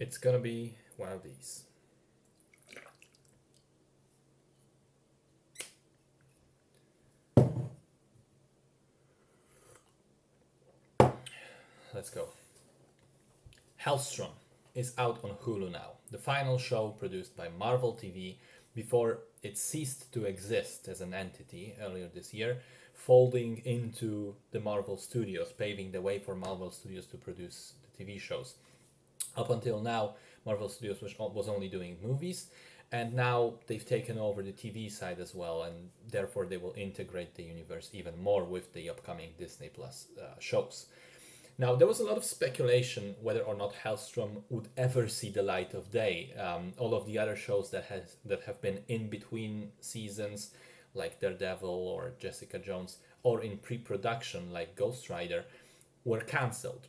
It's gonna be one of these. Let's go. Helstrom is out on Hulu now, the final show produced by Marvel TV before it ceased to exist as an entity earlier this year, folding into the Marvel Studios, paving the way for Marvel Studios to produce the TV shows. Up until now, Marvel Studios was only doing movies, and now they've taken over the TV side as well, and therefore they will integrate the universe even more with the upcoming Disney Plus shows. Now, there was a lot of speculation whether or not Helstrom would ever see the light of day. All of the other shows that have been in between seasons, like Daredevil or Jessica Jones, or in pre-production, like Ghost Rider, were cancelled.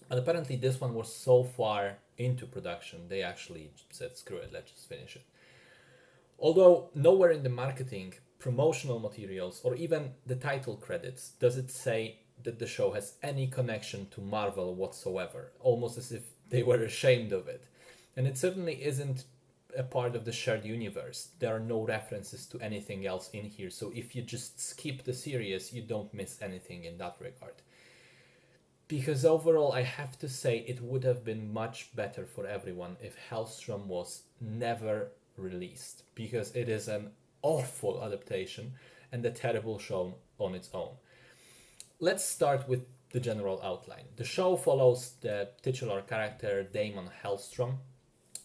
But apparently this one was so far into production, they actually said, screw it, let's just finish it. Although nowhere in the marketing, promotional materials, or even the title credits does it say that the show has any connection to Marvel whatsoever, almost as if they were ashamed of it. And it certainly isn't a part of the shared universe. There are no references to anything else in here, so if you just skip the series, you don't miss anything in that regard. Because overall, I have to say it would have been much better for everyone if Helstrom was never released, because it is an awful adaptation and a terrible show on its own. Let's start with the general outline. The show follows the titular character Daimon Helstrom,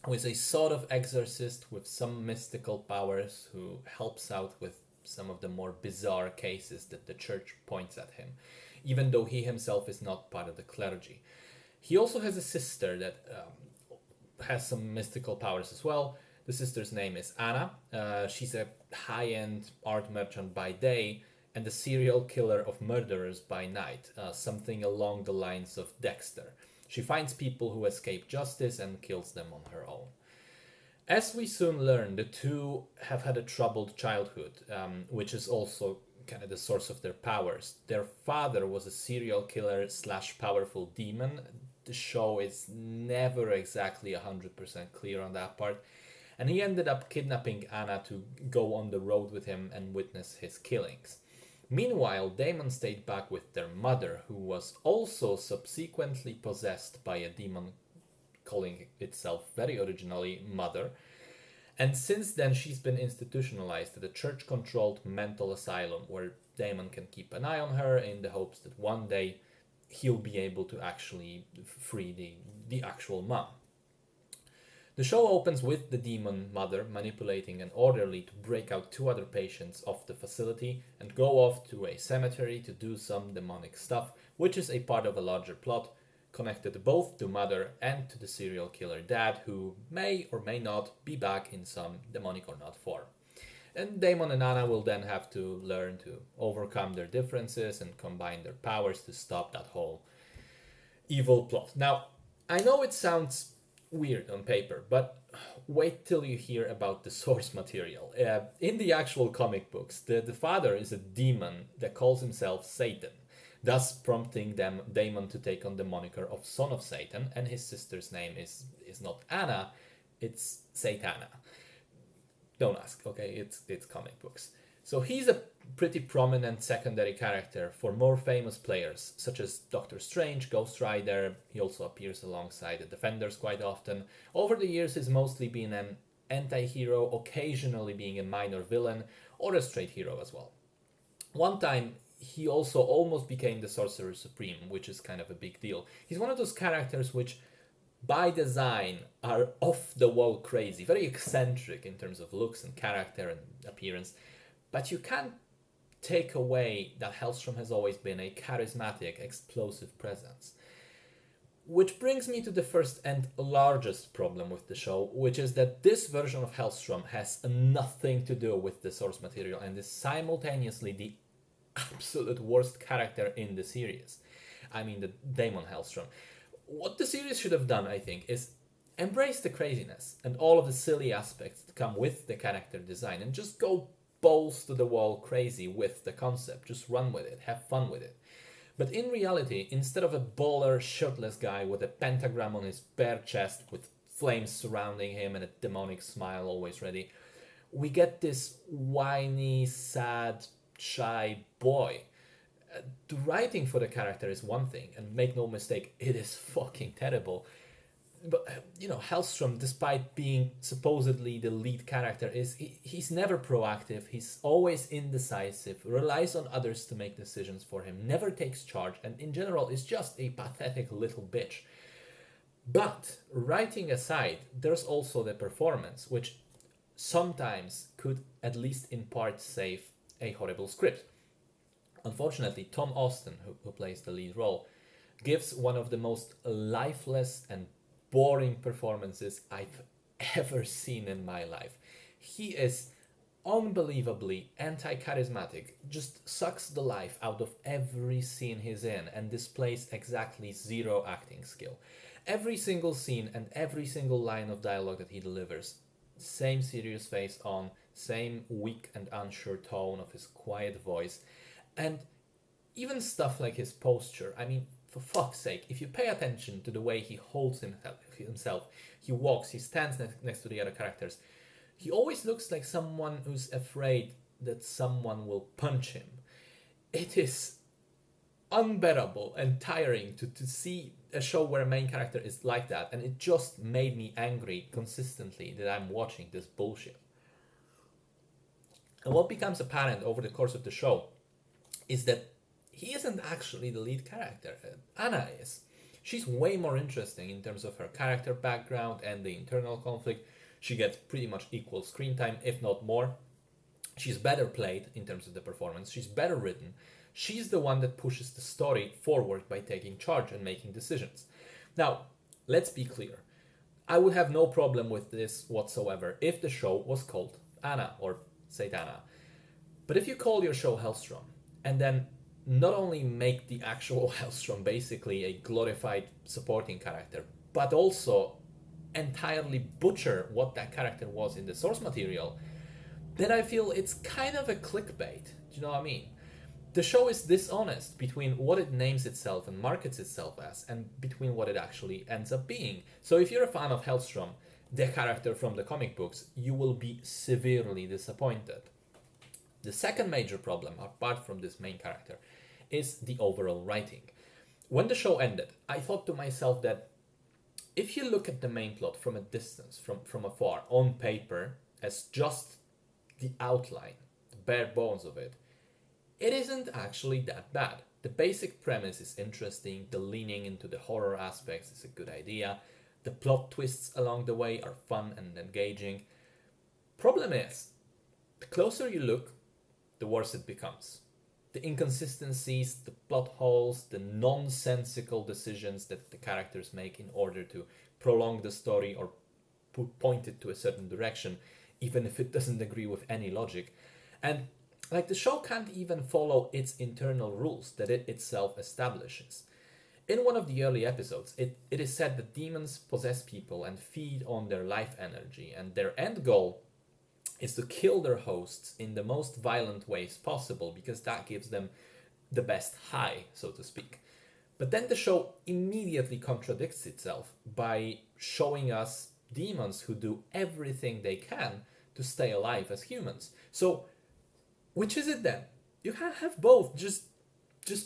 who is a sort of exorcist with some mystical powers who helps out with some of the more bizarre cases that the church points at him, even though he himself is not part of the clergy. He also has a sister that has some mystical powers as well. The sister's name is Ana. She's a high-end art merchant by day and a serial killer of murderers by night, something along the lines of Dexter. She finds people who escape justice and kills them on her own. As we soon learn, the two have had a troubled childhood, which is also kind of the source of their powers. Their father was a serial killer slash powerful demon. The show is never exactly 100% clear on that part. And he ended up kidnapping Anna to go on the road with him and witness his killings. Meanwhile, Daimon stayed back with their mother, who was also subsequently possessed by a demon calling itself very originally Mother. And since then, she's been institutionalized at a church-controlled mental asylum where Daimon can keep an eye on her in the hopes that one day he'll be able to actually free the actual mom. The show opens with the demon mother manipulating an orderly to break out two other patients off the facility and go off to a cemetery to do some demonic stuff, which is a part of a larger plot connected both to mother and to the serial killer dad, who may or may not be back in some demonic or not form. And Daimon and Ana will then have to learn to overcome their differences and combine their powers to stop that whole evil plot. Now, I know it sounds weird on paper, but wait till you hear about the source material. In the actual comic books, the father is a demon that calls himself Satan, thus prompting Daimon to take on the moniker of Son of Satan, and his sister's name is not Anna, it's Satana. Don't ask, okay? It's comic books. So he's a pretty prominent secondary character for more famous players, such as Doctor Strange, Ghost Rider. He also appears alongside the Defenders quite often. Over the years, he's mostly been an anti-hero, occasionally being a minor villain, or a straight hero as well. One time, he also almost became the Sorcerer Supreme, which is kind of a big deal. He's one of those characters which, by design, are off-the-wall crazy, very eccentric in terms of looks and character and appearance. But you can't take away that Helstrom has always been a charismatic, explosive presence. Which brings me to the first and largest problem with the show, which is that this version of Helstrom has nothing to do with the source material and is simultaneously the absolute worst character in the series. I mean, the Daimon Helstrom. What the series should have done, I think, is embrace the craziness and all of the silly aspects that come with the character design and just go balls to the wall crazy with the concept. Just run with it, have fun with it. But in reality, instead of a baller, shirtless guy with a pentagram on his bare chest with flames surrounding him and a demonic smile always ready, we get this whiny, sad, shy boy. The writing for the character is one thing, and make no mistake, it is fucking terrible. But Helstrom, despite being supposedly the lead character, he's never proactive. He's always indecisive, relies on others to make decisions for him, never takes charge, and in general is just a pathetic little bitch. But writing aside, there's also the performance, which sometimes could at least in part save a horrible script. Unfortunately, Tom Austin, who plays the lead role, gives one of the most lifeless and boring performances I've ever seen in my life. He is unbelievably anti-charismatic, just sucks the life out of every scene he's in and displays exactly zero acting skill. Every single scene and every single line of dialogue that he delivers, same serious face on, same weak and unsure tone of his quiet voice, and even stuff like his posture. I mean, for fuck's sake, if you pay attention to the way he holds himself, he walks, he stands next to the other characters, he always looks like someone who's afraid that someone will punch him. It is unbearable and tiring to see a show where a main character is like that, and it just made me angry consistently that I'm watching this bullshit. And what becomes apparent over the course of the show is that he isn't actually the lead character. Anna is. She's way more interesting in terms of her character background and the internal conflict. She gets pretty much equal screen time, if not more. She's better played in terms of the performance. She's better written. She's the one that pushes the story forward by taking charge and making decisions. Now, let's be clear. I would have no problem with this whatsoever if the show was called Anna or Saint Anna. But if you call your show Helstrom and then not only make the actual Helstrom basically a glorified supporting character, but also entirely butcher what that character was in the source material, then I feel it's kind of a clickbait. Do you know what I mean? The show is dishonest between what it names itself and markets itself as and between what it actually ends up being. So if you're a fan of Helstrom, the character from the comic books, you will be severely disappointed. The second major problem, apart from this main character, is the overall writing. When the show ended, I thought to myself that if you look at the main plot from a distance, from afar, on paper, as just the outline, the bare bones of it, it isn't actually that bad. The basic premise is interesting, the leaning into the horror aspects is a good idea, the plot twists along the way are fun and engaging. Problem is, the closer you look, the worse it becomes. The inconsistencies, the plot holes, the nonsensical decisions that the characters make in order to prolong the story or point it to a certain direction, even if it doesn't agree with any logic. And like the show can't even follow its internal rules that it itself establishes. In one of the early episodes, it is said that demons possess people and feed on their life energy, and their end goal is to kill their hosts in the most violent ways possible because that gives them the best high, so to speak. But then the show immediately contradicts itself by showing us demons who do everything they can to stay alive as humans. So, which is it then? You can't have both. Just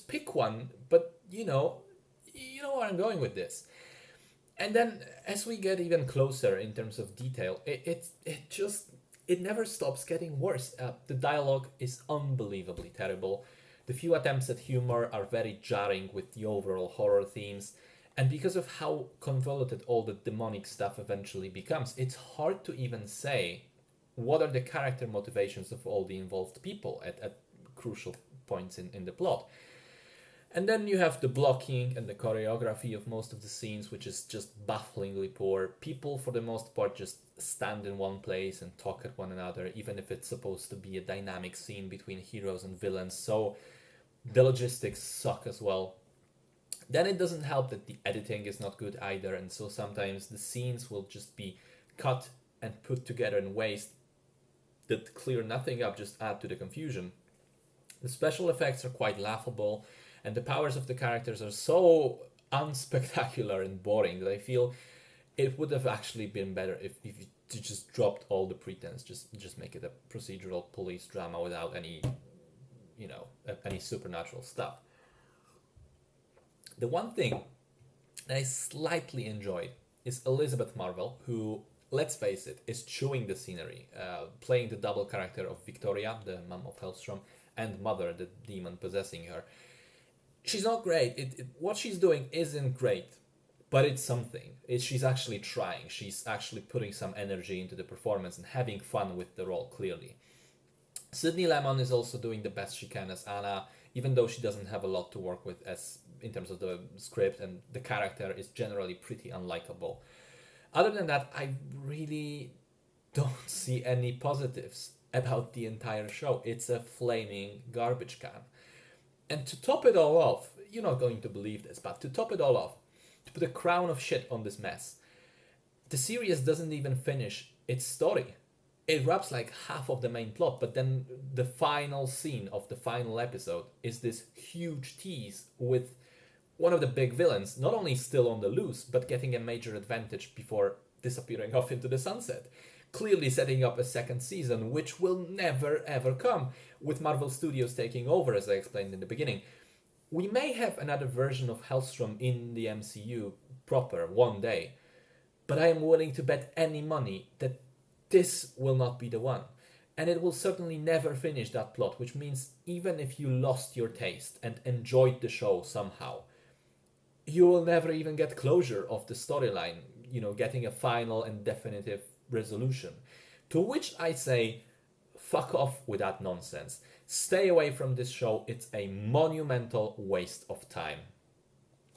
pick one. But you know where I'm going with this. And then as we get even closer in terms of detail, it never stops getting worse. The dialogue is unbelievably terrible. The few attempts at humor are very jarring with the overall horror themes. And because of how convoluted all the demonic stuff eventually becomes, it's hard to even say what are the character motivations of all the involved people at crucial points in the plot. And then you have the blocking and the choreography of most of the scenes, which is just bafflingly poor. People, for the most part, just stand in one place and talk at one another, even if it's supposed to be a dynamic scene between heroes and villains. So the logistics suck as well. Then it doesn't help that the editing is not good either, and so sometimes the scenes will just be cut and put together in ways that clear nothing up, just add to the confusion. The special effects are quite laughable, and the powers of the characters are so unspectacular and boring that I feel it would have actually been better if you just dropped all the pretense, just make it a procedural police drama without any, any supernatural stuff. The one thing that I slightly enjoyed is Elizabeth Marvel, who, let's face it, is chewing the scenery, playing the double character of Victoria, the mom of Helstrom, and Mother, the demon possessing her. She's not great. What she's doing isn't great, but it's something. She's actually trying. She's actually putting some energy into the performance and having fun with the role, clearly. Sydney Lemon is also doing the best she can as Anna, even though she doesn't have a lot to work with as in terms of the script, and the character is generally pretty unlikable. Other than that, I really don't see any positives about the entire show. It's a flaming garbage can. And to top it all off, you're not going to believe this, but to top it all off, to put a crown of shit on this mess, the series doesn't even finish its story. It wraps like half of the main plot, but then the final scene of the final episode is this huge tease with one of the big villains not only still on the loose, but getting a major advantage before disappearing off into the sunset. Clearly setting up a second season, which will never ever come, with Marvel Studios taking over, as I explained in the beginning. We may have another version of Helstrom in the MCU proper one day, but I am willing to bet any money that this will not be the one. And it will certainly never finish that plot, which means even if you lost your taste and enjoyed the show somehow, you will never even get closure of the storyline, getting a final and definitive resolution. To which I say, fuck off with that nonsense. Stay away from this show. It's a monumental waste of time.